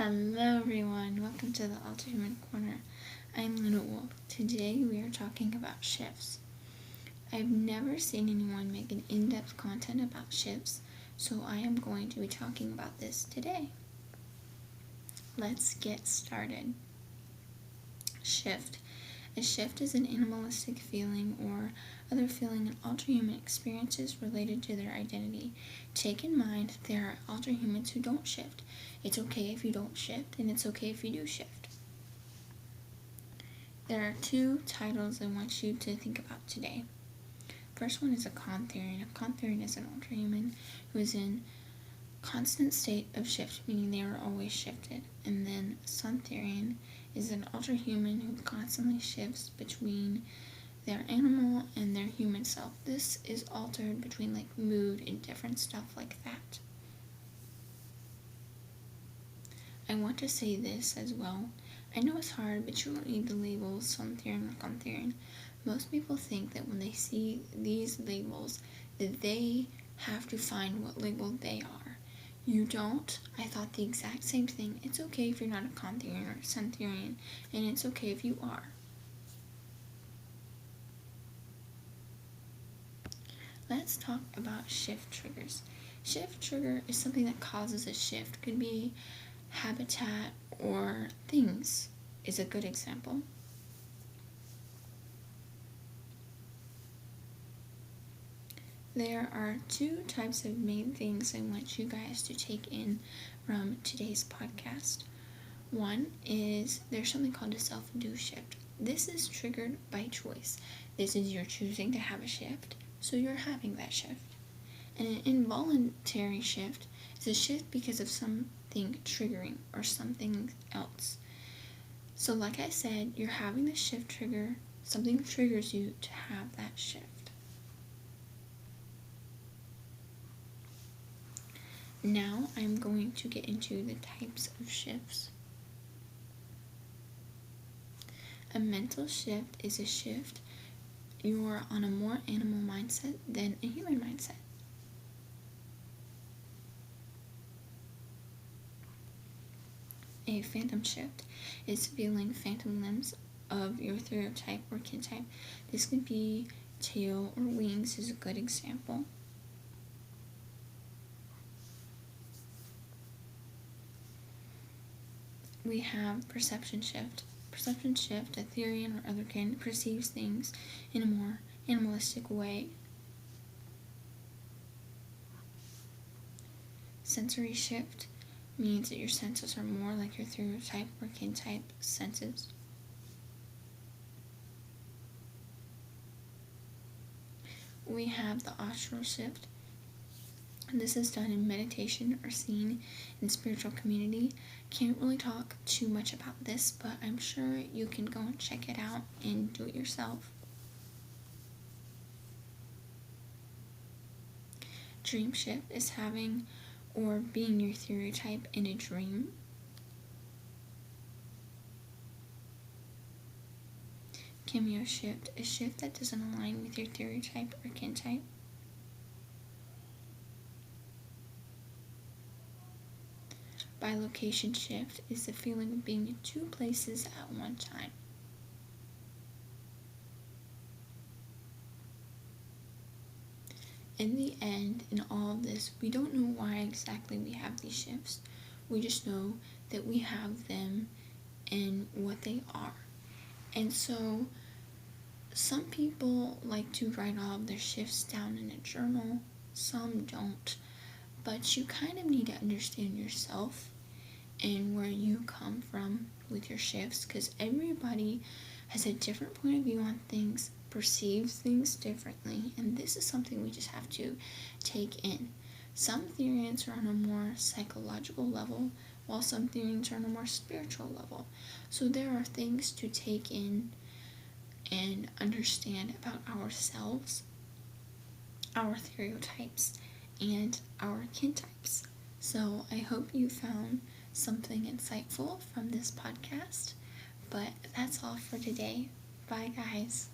Hello everyone, welcome to the Alterhuman Corner. I'm Little Wolf. Today we are talking about shifts. I've never seen anyone make an in-depth content about shifts, so I am going to be talking about this today. Let's get started. Shift. A shift is an animalistic feeling or other feeling in alterhuman experiences related to their identity. Take in mind there are alterhumans who don't shift. It's okay if you don't shift, and it's okay if you do shift. There are two titles I want you to think about today. First one is a Contherian. A Contherian is an alterhuman who is in constant state of shift, meaning they are always shifted. And then Sontherian is an alterhuman who constantly shifts between their animal and their human self. This is altered between like mood and different stuff like that. I want to say this as well. I know it's hard, but you don't need the labels Sontherian or Contherian. Most people think that when they see these labels that they have to find what label they are. You don't. I thought the exact same thing. It's okay if you're not a Contherian or a Sontherian, and it's okay if you are. Let's talk about shift triggers. Shift trigger is something that causes a shift. Could be habitat or things is a good example. There are two types of main things I want you guys to take in from today's podcast. One is there's something called a self-induced shift. This is triggered by choice. This is you're choosing to have a shift, so you're having that shift. And an involuntary shift is a shift because of something triggering or something else. So like I said, you're having the shift trigger, something triggers you to have that shift. Now I'm going to get into the types of shifts. A mental shift is a shift you're on a more animal mindset than a human mindset. A phantom shift is feeling phantom limbs of your stereotype or kintype. This could be tail or wings is a good example. We have perception shift. Perception shift, a Therian or otherkin perceives things in a more animalistic way. Sensory shift means that your senses are more like your stereotype or kintype senses. We have the astral shift. This is done in meditation or seen in spiritual community. Can't really talk too much about this, but I'm sure you can go and check it out and do it yourself. Dream shift is having or being your stereotype in a dream. Cameo shift, a shift that doesn't align with your stereotype or kintype. Bilocation shift is the feeling of being in two places at one time. In the end, in all of this, we don't know why exactly we have these shifts. We just know that we have them and what they are. And so, some people like to write all of their shifts down in a journal. Some don't. But you kind of need to understand yourself and where you come from with your shifts, because everybody has a different point of view on things, perceives things differently, and this is something we just have to take in. Some Therians are on a more psychological level, while some Therians are on a more spiritual level. So there are things to take in and understand about ourselves, our stereotypes, and our kintypes. So I hope you found something insightful from this podcast, but that's all for today. Bye guys.